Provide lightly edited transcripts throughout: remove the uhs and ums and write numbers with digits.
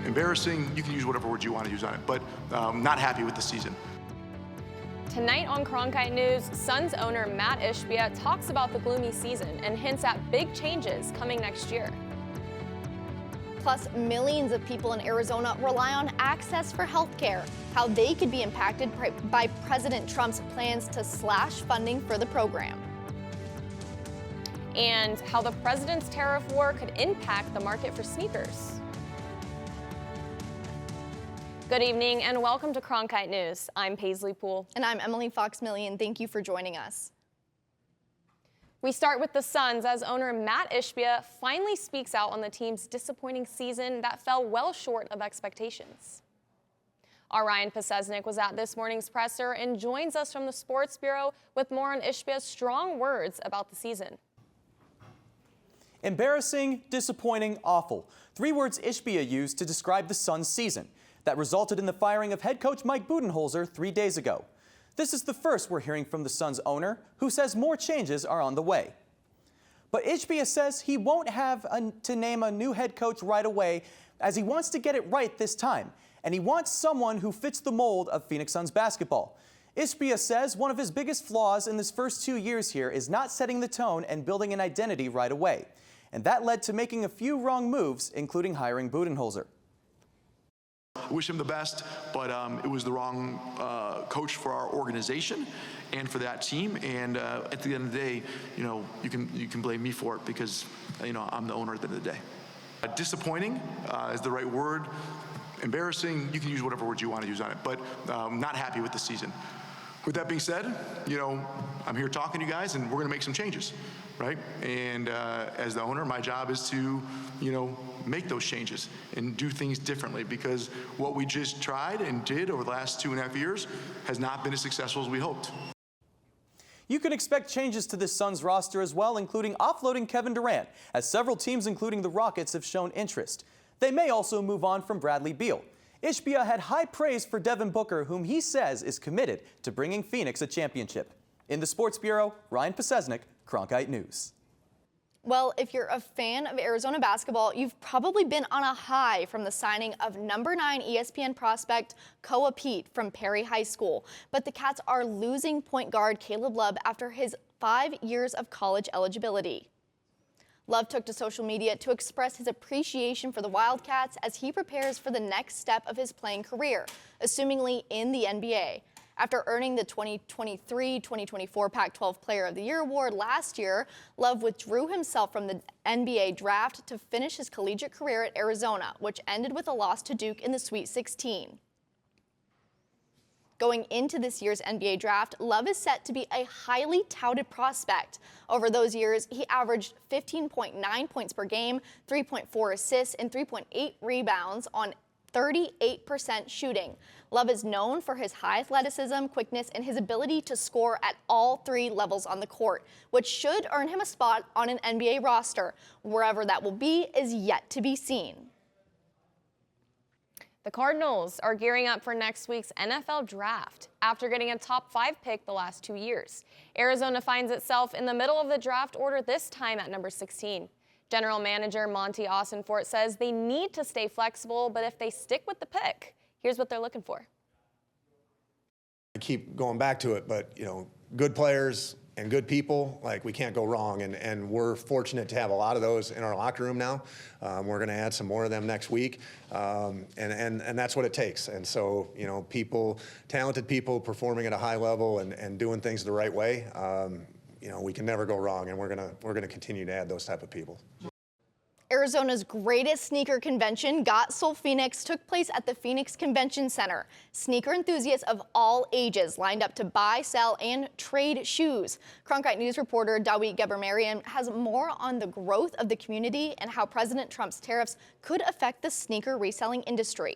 embarrassing, you can use whatever word you want to use on it, but not happy with the season. Tonight on Cronkite News, Suns owner Mat Ishbia talks about the gloomy season and hints at big changes coming next year. Plus, millions of people in Arizona rely on access for health care, how they could be impacted by President Trump's plans to slash funding for the program. And how the president's tariff war could impact the market for sneakers. Good evening and welcome to Cronkite News. I'm Paisley Poole. And I'm Emily Fox-Millian. Thank you for joining us. We start with the Suns as owner Mat Ishbia finally speaks out on the team's disappointing season that fell well short of expectations. Our Ryan Pasesnik was at this morning's presser and joins us from the Sports Bureau with more on Ishbia's strong words about the season. Embarrassing, disappointing, awful. 3 words Ishbia used to describe the Suns' season that resulted in the firing of head coach Mike Budenholzer 3 days ago. This is the first we're hearing from the Suns owner, who says more changes are on the way. But Ishbia says he won't have to name a new head coach right away, as he wants to get it right this time, and he wants someone who fits the mold of Phoenix Suns basketball. Ishbia says one of his biggest flaws in his first 2 years here is not setting the tone and building an identity right away. And that led to making a few wrong moves, including hiring Budenholzer. I wish him the best, but it was the wrong coach for our organization and for that team. And at the end of the day, you can blame me for it because I'm the owner at the end of the day. Disappointing is the right word. Embarrassing, you can use whatever word you want to use on it, but not happy with the season. With that being said, I'm here talking to you guys, and we're going to make some changes, right? And as the owner, my job is to, make those changes and do things differently, because what we just tried and did over the last 2.5 years has not been as successful as we hoped. You can expect changes to this Suns roster as well, including offloading Kevin Durant, as several teams, including the Rockets, have shown interest. They may also move on from Bradley Beal. Ishbia had high praise for Devin Booker, whom he says is committed to bringing Phoenix a championship. In the Sports Bureau, Ryan Pasesnik, Cronkite News. Well, if you're a fan of Arizona basketball, you've probably been on a high from the signing of number 9 ESPN prospect Koa Pete from Perry High School. But the Cats are losing point guard Caleb Love after his 5 years of college eligibility. Love took to social media to express his appreciation for the Wildcats as he prepares for the next step of his playing career, assumingly in the NBA. After earning the 2023-2024 Pac-12 Player of the Year award last year, Love withdrew himself from the NBA draft to finish his collegiate career at Arizona, which ended with a loss to Duke in the Sweet 16. Going into this year's NBA draft, Love is set to be a highly touted prospect. Over those years, he averaged 15.9 points per game, 3.4 assists, and 3.8 rebounds on 38% shooting. Love is known for his high athleticism, quickness, and his ability to score at all 3 levels on the court, which should earn him a spot on an NBA roster. Wherever that will be is yet to be seen. The Cardinals are gearing up for next week's NFL draft after getting a top 5 pick the last 2 years. Arizona finds itself in the middle of the draft order, this time at number 16. General Manager Monty Austinfort says they need to stay flexible, but if they stick with the pick, here's what they're looking for. I keep going back to it, but good players and good people, we can't go wrong, and we're fortunate to have a lot of those in our locker room now. We're going to add some more of them next week, and that's what it takes. And so, people, talented people performing at a high level and doing things the right way, we can never go wrong, and we're gonna continue to add those type of people. Arizona's greatest sneaker convention, Got Soul Phoenix, took place at the Phoenix Convention Center. Sneaker enthusiasts of all ages lined up to buy, sell, and trade shoes. Cronkite News reporter Dawit Geber-Mariam has more on the growth of the community and how President Trump's tariffs could affect the sneaker reselling industry.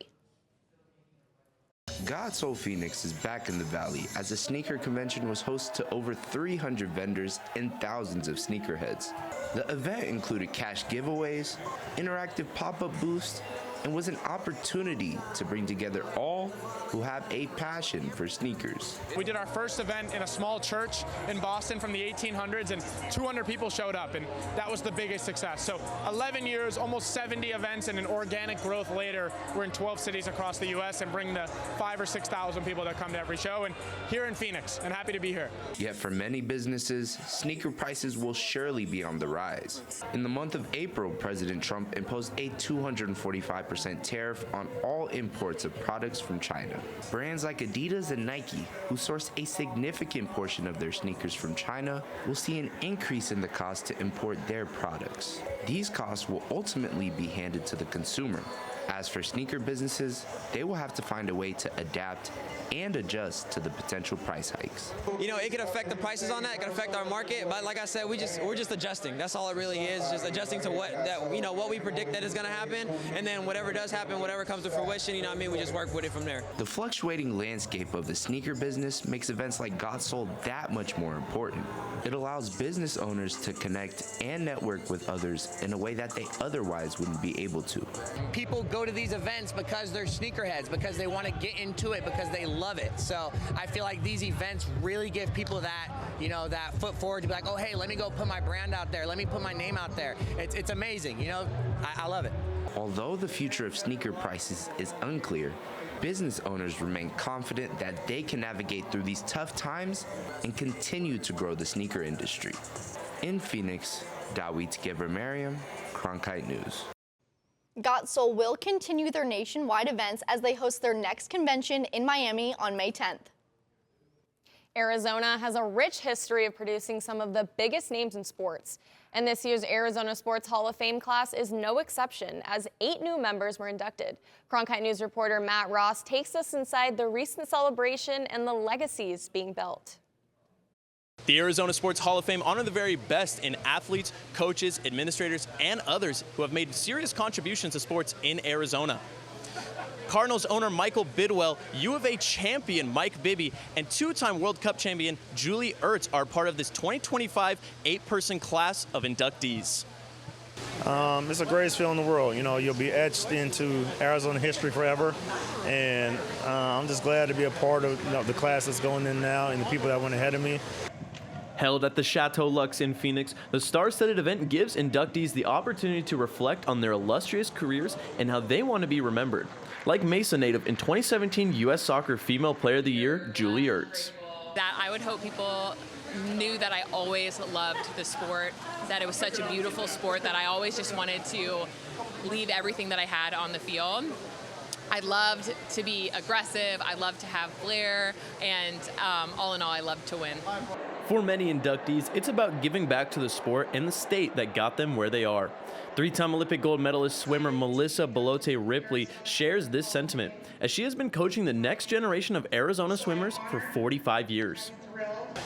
Got Soul Phoenix is back in the Valley as the sneaker convention was host to over 300 vendors and thousands of sneakerheads. The event included cash giveaways, interactive pop-up booths, and was an opportunity to bring together all who have a passion for sneakers. We did our first event in a small church in Boston from the 1800s, and 200 people showed up, and that was the biggest success. So 11 years, almost 70 events, and an organic growth later, we're in 12 cities across the U.S. and bring the 5,000 or 6,000 people that come to every show, and here in Phoenix, and happy to be here. Yet for many businesses, sneaker prices will surely be on the rise. In the month of April, President Trump imposed a 245% tariff on all imports of products from China. Brands like Adidas and Nike, who source a significant portion of their sneakers from China, will see an increase in the cost to import their products. These costs will ultimately be handed to the consumer. As for sneaker businesses, they will have to find a way to adapt and adjust to the potential price hikes. You know, it could affect the prices on that, it could affect our market, but like I said, we're just adjusting. That's all it really is, just adjusting to what we predict that is going to happen, and then whatever does happen, whatever comes to fruition, you know what I mean, we just work with it from there. The fluctuating landscape of the sneaker business makes events like Got Sold that much more important. It allows business owners to connect and network with others in a way that they otherwise wouldn't be able to. People go to these events because they're sneakerheads, because they want to get into it, because they love it. So I feel like these events really give people that, you know, that foot forward to be like, oh, hey, let me go put my brand out there. Let me put my name out there. It's amazing. You know, I love it. Although the future of sneaker prices is unclear, business owners remain confident that they can navigate through these tough times and continue to grow the sneaker industry. In Phoenix, Dawit Gever-Mariam, Cronkite News. Got Soul will continue their nationwide events as they host their next convention in Miami on May 10th. Arizona has a rich history of producing some of the biggest names in sports. And this year's Arizona Sports Hall of Fame class is no exception, as 8 new members were inducted. Cronkite News reporter Matt Ross takes us inside the recent celebration and the legacies being built. The Arizona Sports Hall of Fame honor the very best in athletes, coaches, administrators, and others who have made serious contributions to sports in Arizona. Cardinals owner Michael Bidwell, U of A champion Mike Bibby, and 2-time World Cup champion Julie Ertz are part of this 2025 8-person class of inductees. It's the greatest feeling in the world. You know, you'll be etched into Arizona history forever, and I'm just glad to be a part of the class that's going in now and the people that went ahead of me. Held at the Chateau Lux in Phoenix, the star-studded event gives inductees the opportunity to reflect on their illustrious careers and how they want to be remembered. Like Mesa native and 2017 U.S. Soccer Female Player of the Year, Julie Ertz. That I would hope people knew that I always loved the sport, that it was such a beautiful sport, that I always just wanted to leave everything that I had on the field. I loved to be aggressive, I loved to have flair, and all in all, I loved to win. For many inductees, it's about giving back to the sport and the state that got them where they are. 3-time Olympic gold medalist swimmer Melissa Belote Ripley shares this sentiment, as she has been coaching the next generation of Arizona swimmers for 45 years.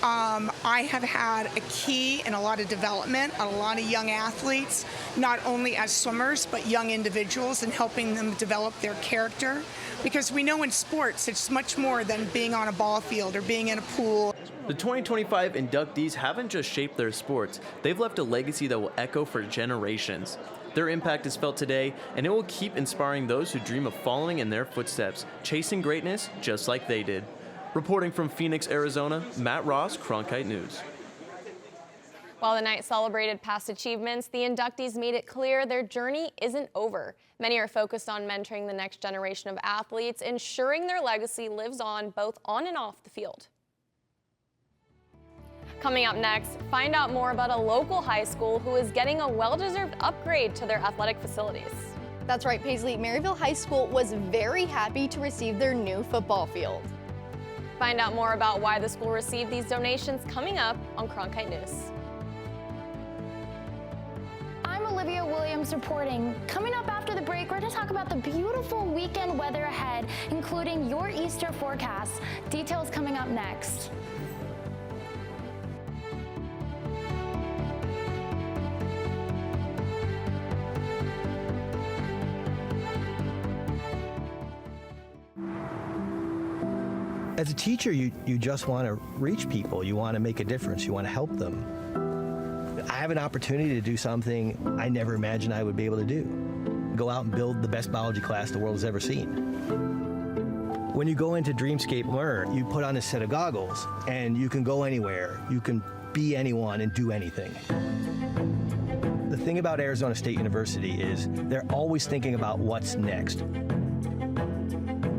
I have had a key in a lot of development, a lot of young athletes, not only as swimmers, but young individuals, and helping them develop their character. Because we know in sports, it's much more than being on a ball field or being in a pool. The 2025 inductees haven't just shaped their sports, they've left a legacy that will echo for generations. Their impact is felt today, and it will keep inspiring those who dream of following in their footsteps, chasing greatness just like they did. Reporting from Phoenix, Arizona, Matt Ross, Cronkite News. While the night celebrated past achievements, the inductees made it clear their journey isn't over. Many are focused on mentoring the next generation of athletes, ensuring their legacy lives on both on and off the field. Coming up next, find out more about a local high school who is getting a well-deserved upgrade to their athletic facilities. That's right, Paisley. Maryvale High School was very happy to receive their new football field. Find out more about why the school received these donations coming up on Cronkite News. I'm Olivia Williams reporting. Coming up after the break, we're going to talk about the beautiful weekend weather ahead, including your Easter forecast. Details coming up next. As a teacher, you just want to reach people. You want to make a difference. You want to help them. I have an opportunity to do something I never imagined I would be able to do. go out and build the best biology class the world has ever seen. When you go into Dreamscape Learn, you put on a set of goggles and you can go anywhere. You can be anyone and do anything. The thing about Arizona State University is they're always thinking about what's next.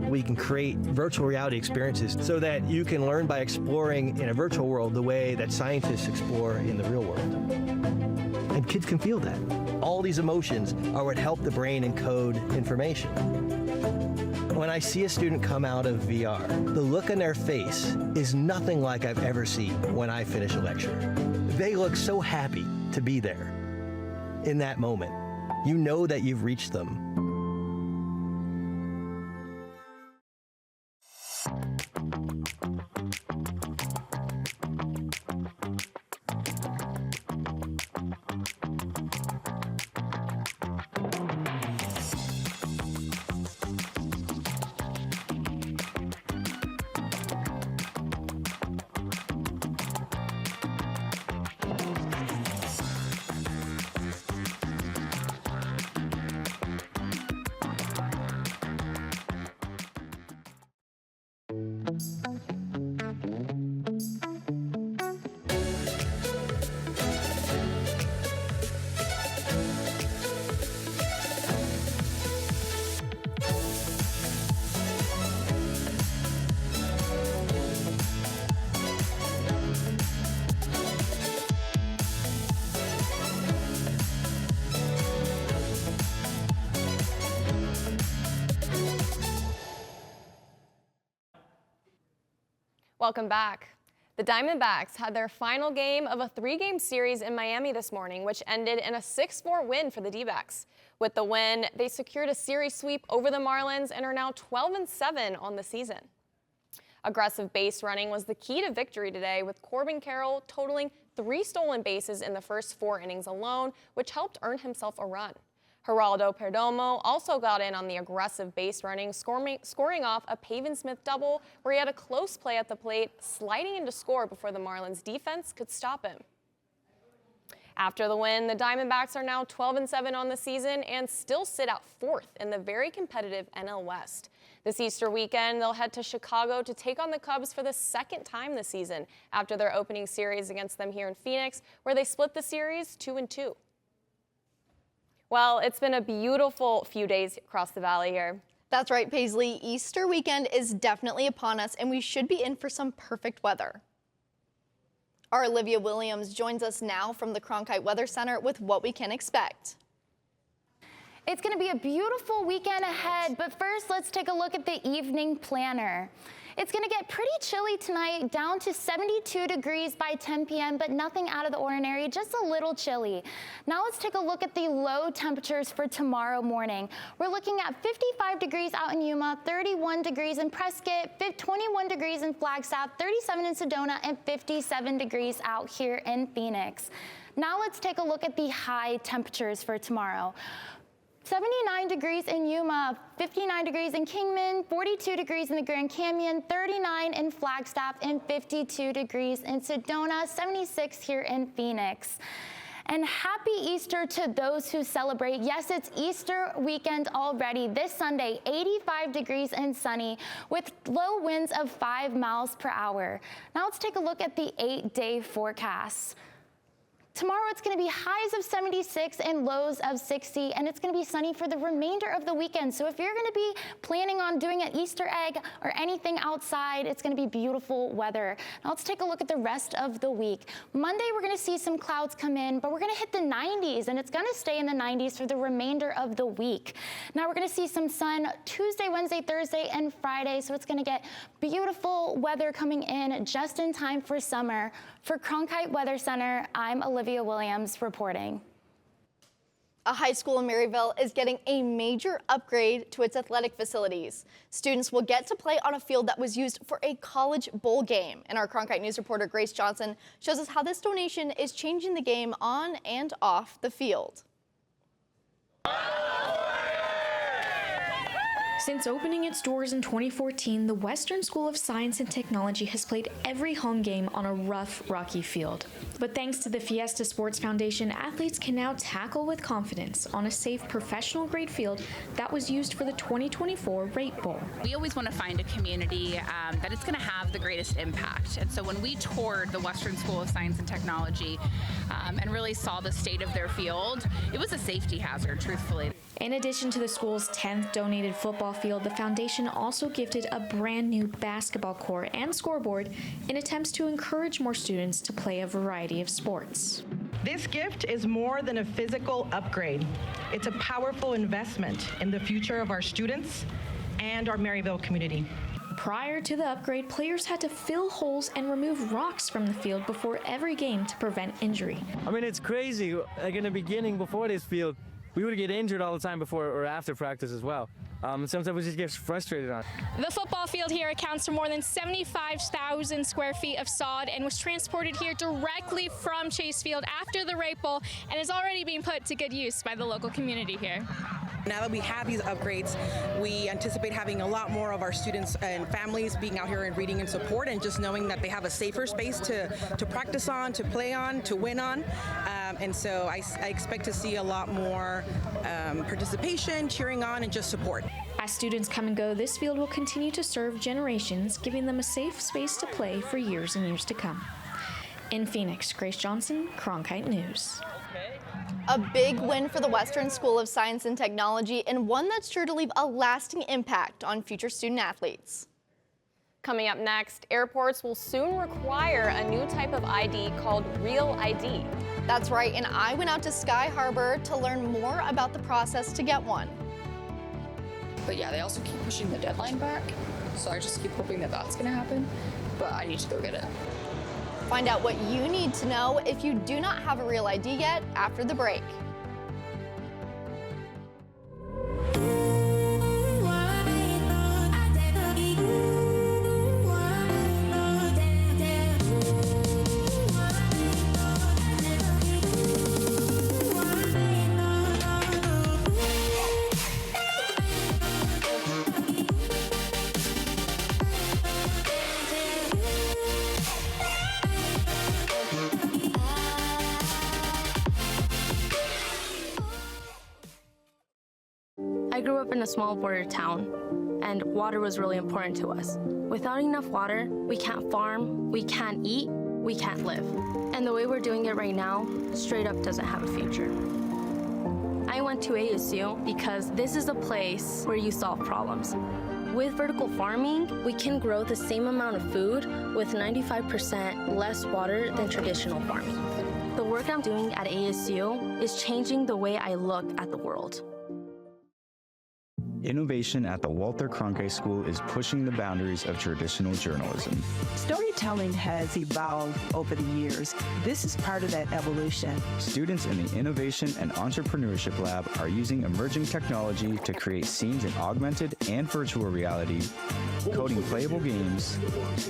We can create virtual reality experiences so that you can learn by exploring in a virtual world the way that scientists explore in the real world. And kids can feel that. All these emotions are what help the brain encode information. When I see a student come out of VR, the look on their face is nothing like I've ever seen when I finish a lecture. They look so happy to be there in that moment. You know that you've reached them. Welcome back. The Diamondbacks had their final game of a 3-game series in Miami this morning, which ended in a 6-4 win for the D-backs. With the win, they secured a series sweep over the Marlins and are now 12-7 on the season. Aggressive base running was the key to victory today, with Corbin Carroll totaling 3 stolen bases in the first 4 innings alone, which helped earn himself a run. Geraldo Perdomo also got in on the aggressive base running, scoring off a Pavin Smith double where he had a close play at the plate, sliding in to score before the Marlins defense could stop him. After the win, the Diamondbacks are now 12-7 on the season and still sit at 4th in the very competitive NL West. This Easter weekend, they'll head to Chicago to take on the Cubs for the 2nd time this season after their opening series against them here in Phoenix, where they split the series 2-2. Well, it's been a beautiful few days across the valley here. That's right, Paisley. Easter weekend is definitely upon us, and we should be in for some perfect weather. Our Olivia Williams joins us now from the Cronkite Weather Center with what we can expect. It's going to be a beautiful weekend ahead, but first let's take a look at the evening planner. It's going to get pretty chilly tonight, down to 72 degrees by 10 p.m., but nothing out of the ordinary, just a little chilly. Now let's take a look at the low temperatures for tomorrow morning. We're looking at 55 degrees out in Yuma, 31 degrees in Prescott, 21 degrees in Flagstaff, 37 in Sedona, and 57 degrees out here in Phoenix. Now let's take a look at the high temperatures for tomorrow. 79 degrees in Yuma, 59 degrees in Kingman, 42 degrees in the Grand Canyon, 39 in Flagstaff, and 52 degrees in Sedona, 76 here in Phoenix. And happy Easter to those who celebrate. Yes, it's Easter weekend already. This Sunday, 85 degrees and sunny with low winds of 5 miles per hour. Now let's take a look at the 8-day forecast. Tomorrow it's going to be highs of 76 and lows of 60, and it's going to be sunny for the remainder of the weekend. So if you're going to be planning on doing an Easter egg or anything outside, it's going to be beautiful weather. Now let's take a look at the rest of the week. Monday we're going to see some clouds come in, but we're going to hit the 90s, and it's going to stay in the 90s for the remainder of the week. Now we're going to see some sun Tuesday, Wednesday, Thursday, and Friday, so it's going to get beautiful weather coming in just in time for summer. For Cronkite Weather Center, I'm Olivia Williams reporting. A high school in Maryvale is getting a major upgrade to its athletic facilities. Students will get to play on a field that was used for a college bowl game. And our Cronkite News reporter Grace Johnson shows us how this donation is changing the game on and off the field. Since opening its doors in 2014, the Western School of Science and Technology has played every home game on a rough, rocky field. But thanks to the Fiesta Sports Foundation, athletes can now tackle with confidence on a safe professional-grade field that was used for the 2024 Rape Bowl. We always want to find a community that is going to have the greatest impact. And so when we toured the Western School of Science and Technology and really saw the state of their field, it was a safety hazard, truthfully. In addition to the school's 10th donated football field, the foundation also gifted a brand new basketball court and scoreboard in attempts to encourage more students to play a variety of sports. This gift is more than a physical upgrade. It's a powerful investment in the future of our students and our Maryvale community. Prior to the upgrade, players had to fill holes and remove rocks from the field before every game to prevent injury. I mean, it's crazy. Like in the beginning, before this field, we would get injured all the time before or after practice as well. Sometimes we just get frustrated on it. The football field here accounts for more than 75,000 square feet of sod and was transported here directly from Chase Field after the Rape Bowl and is already being put to good use by the local community here. Now that we have these upgrades, we anticipate having a lot more of our students and families being out here and reading in support, and just knowing that they have a safer space to practice on, to play on, to win on. And so I expect to see a lot more participation, cheering on, and just support. As students come and go, this field will continue to serve generations, giving them a safe space to play for years and years to come. In Phoenix, Grace Johnson, Cronkite News. A big win for the Western School of Science and Technology, and one that's sure to leave a lasting impact on future student athletes. Coming up next, airports will soon require a new type of ID called Real ID. That's right, and I went out to Sky Harbor to learn more about the process to get one. But yeah, they also keep pushing the deadline back, so I just keep hoping that that's going to happen, but I need to go get it. Find out what you need to know if you do not have a Real ID yet after the break. I grew up in a small border town, and water was really important to us. Without enough water, we can't farm, we can't eat, we can't live. And the way we're doing it right now, straight up doesn't have a future. I went to ASU because this is a place where you solve problems. With vertical farming, we can grow the same amount of food with 95% less water than traditional farming. The work I'm doing at ASU is changing the way I look at the world. Innovation at the Walter Cronkite School is pushing the boundaries of traditional journalism. Storytelling has evolved over the years. This is part of that evolution. Students in the Innovation and Entrepreneurship Lab are using emerging technology to create scenes in augmented and virtual reality, coding playable games,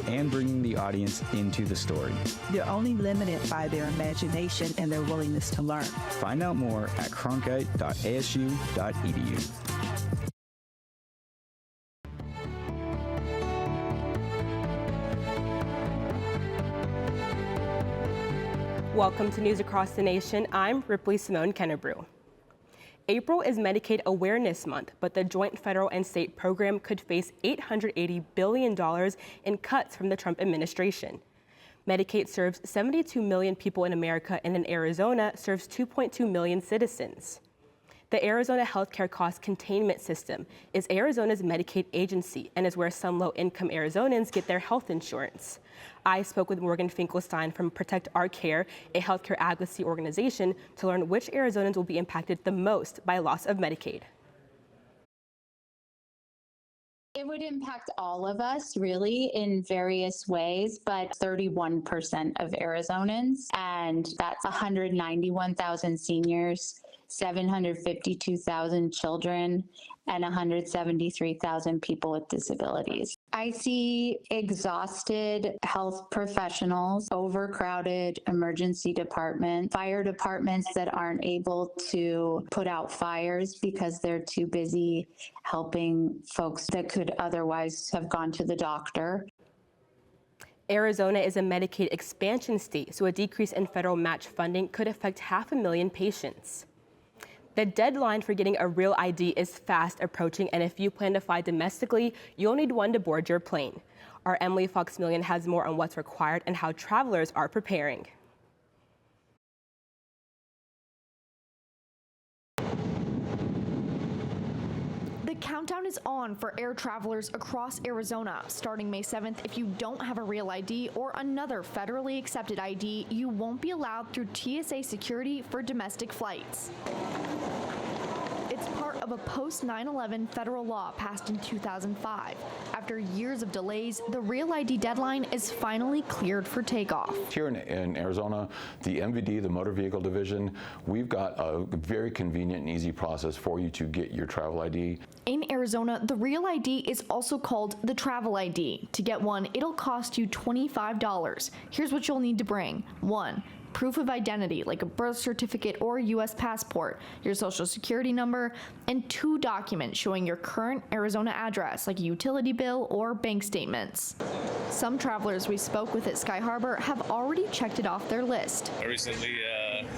and bringing the audience into the story. They're only limited by their imagination and their willingness to learn. Find out more at cronkite.asu.edu. Welcome to News Across the Nation. I'm Ripley Simone Kennebrew. April is Medicaid Awareness Month, but the joint federal and state program could face $880 billion in cuts from the Trump administration. Medicaid serves 72 million people in America, and in Arizona serves 2.2 million citizens. The Arizona Healthcare Cost Containment System is Arizona's Medicaid agency and is where some low-income Arizonans get their health insurance. I spoke with Morgan Finkelstein from Protect Our Care, a healthcare advocacy organization, to learn which Arizonans will be impacted the most by loss of Medicaid. It would impact all of us really in various ways, but 31% of Arizonans, and that's 191,000 seniors, 752,000 children and 173,000 people with disabilities. I see exhausted health professionals, overcrowded emergency departments, fire departments that aren't able to put out fires because they're too busy helping folks that could otherwise have gone to the doctor. Arizona is a Medicaid expansion state, so a decrease in federal match funding could affect 500,000 patients. The deadline for getting a real ID is fast approaching, and if you plan to fly domestically, you'll need one to board your plane. Our Emily Fox-Millian has more on what's required and how travelers are preparing. The countdown is on for air travelers across Arizona. Starting May 7th, if you don't have a real ID or another federally accepted ID, you won't be allowed through TSA security for domestic flights. It's part of a post-9/11 federal law passed in 2005. After years of delays, the Real ID deadline is finally cleared for takeoff. Here in Arizona, the MVD, the Motor Vehicle Division, we've got a very convenient and easy process for you to get your travel ID. In Arizona, the Real ID is also called the Travel ID. To get one, it'll cost you $25. Here's what you'll need to bring. 1. Proof of identity, like a birth certificate or U.S. passport, your social security number, and 2 documents showing your current Arizona address, like a utility bill or bank statements. Some travelers we spoke with at Sky Harbor have already checked it off their list. I recently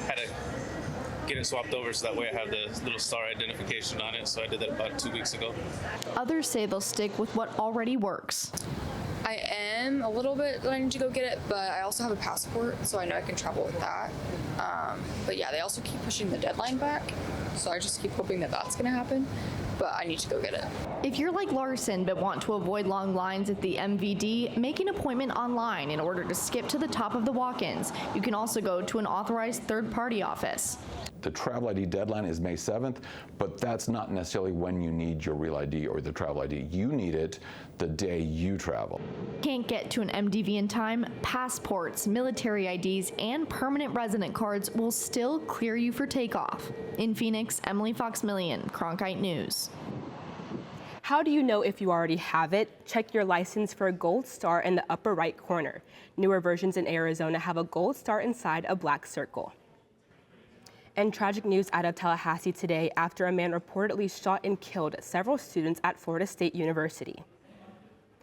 had to get it swapped over so that way I have the little star identification on it, so I did that about 2 weeks ago. Others say they'll stick with what already works. I am a little bit planning to go get it, but I also have a passport, so I know I can travel with that. But yeah, they also keep pushing the deadline back, so I just keep hoping that that's going to happen, but I need to go get it. If you're like Larson but want to avoid long lines at the MVD, make an appointment online in order to skip to the top of the walk-ins. You can also go to an authorized third-party office. The travel ID deadline is May 7th, but that's not necessarily when you need your real ID or the travel ID. You need it the day you travel. Can't get to an MDV in time? Passports, military IDs, and permanent resident cards will still clear you for takeoff. In Phoenix, Emily Fox-Millian, Cronkite News. How do you know if you already have it? Check your license for a gold star in the upper right corner. Newer versions in Arizona have a gold star inside a black circle. And tragic news out of Tallahassee today after a man reportedly shot and killed several students at Florida State University.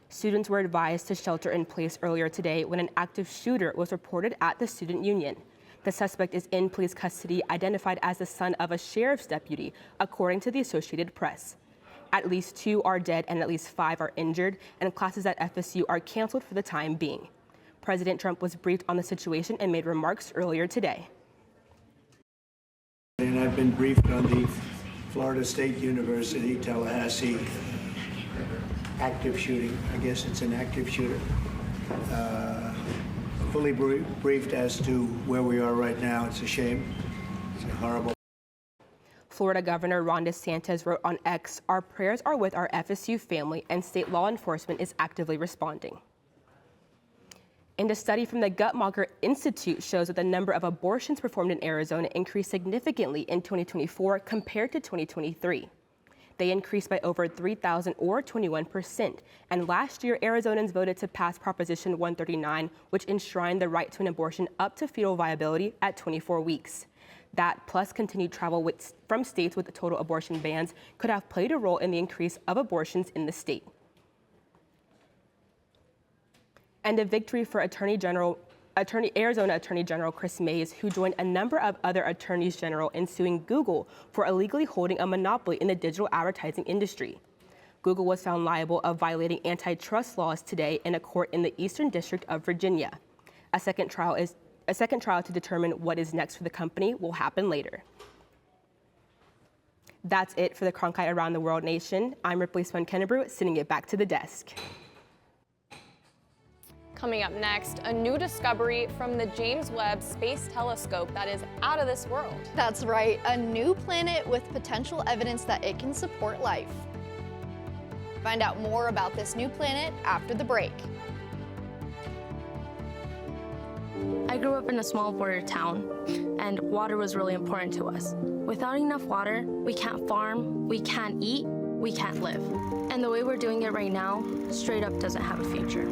Students were advised to shelter in place earlier today when an active shooter was reported at the student union. The suspect is in police custody, identified as the son of a sheriff's deputy, according to the Associated Press. At least 2 are dead and at least 5 are injured, and classes at FSU are canceled for the time being. President Trump was briefed on the situation and made remarks earlier today. And I've been briefed on the Florida State University, Tallahassee active shooting. I guess it's an active shooter. Fully briefed as to where we are right now. It's a shame. It's horrible. Florida Governor Ron DeSantis wrote on X, "Our prayers are with our FSU family, and state law enforcement is actively responding." And a study from the Guttmacher Institute shows that the number of abortions performed in Arizona increased significantly in 2024 compared to 2023. They increased by over 3,000 or 21%. And last year, Arizonans voted to pass Proposition 139, which enshrined the right to an abortion up to fetal viability at 24 weeks. That, plus continued travel from states with total abortion bans, could have played a role in the increase of abortions in the state. And a victory for Arizona Attorney General Chris Mays, who joined a number of other attorneys general in suing Google for illegally holding a monopoly in the digital advertising industry. Google was found liable of violating antitrust laws today in a court in the Eastern District of Virginia. A second trial to determine what is next for the company will happen later. That's it for the Cronkite Around the World Nation. I'm Ripley Swan-Kennebrew, sending it back to the desk. Coming up next, a new discovery from the James Webb Space Telescope that is out of this world. That's right, a new planet with potential evidence that it can support life. Find out more about this new planet after the break. I grew up in a small border town, and water was really important to us. Without enough water, we can't farm, we can't eat, we can't live. And the way we're doing it right now, straight up doesn't have a future.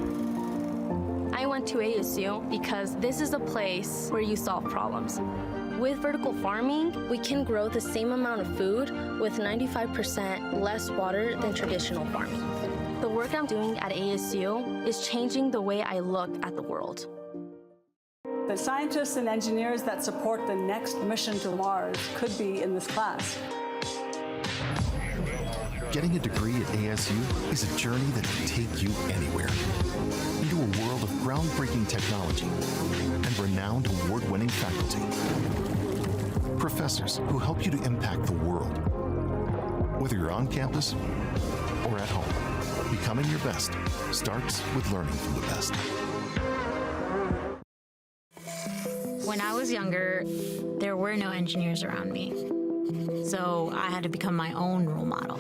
I went to ASU because this is a place where you solve problems. With vertical farming, we can grow the same amount of food with 95% less water than traditional farming. The work I'm doing at ASU is changing the way I look at the world. The scientists and engineers that support the next mission to Mars could be in this class. Getting a degree at ASU is a journey that can take you anywhere. Into a world of groundbreaking technology and renowned award-winning faculty. Professors who help you to impact the world. Whether you're on campus or at home, becoming your best starts with learning from the best. When I was younger, there were no engineers around me. So I had to become my own role model.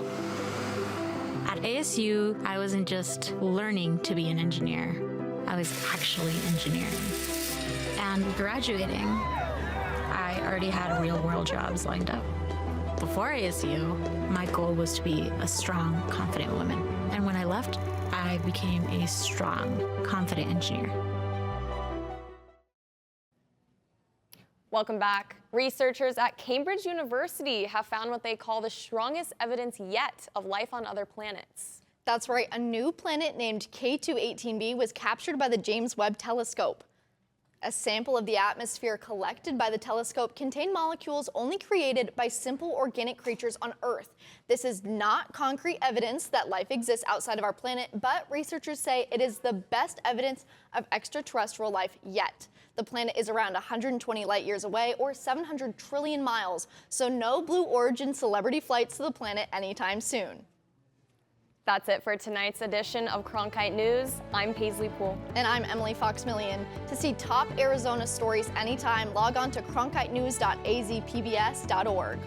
At ASU, I wasn't just learning to be an engineer. I was actually engineering. And graduating, I already had real-world jobs lined up. Before ASU, my goal was to be a strong, confident woman. And when I left, I became a strong, confident engineer. Welcome back. Researchers at Cambridge University have found what they call the strongest evidence yet of life on other planets. That's right, a new planet named K218b was captured by the James Webb Telescope. A sample of the atmosphere collected by the telescope contained molecules only created by simple organic creatures on Earth. This is not concrete evidence that life exists outside of our planet, but researchers say it is the best evidence of extraterrestrial life yet. The planet is around 120 light years away, or 700 trillion miles, so no Blue Origin celebrity flights to the planet anytime soon. That's it for tonight's edition of Cronkite News. I'm Paisley Poole. And I'm Emily Fox-Millian. To see top Arizona stories anytime, log on to cronkitenews.azpbs.org.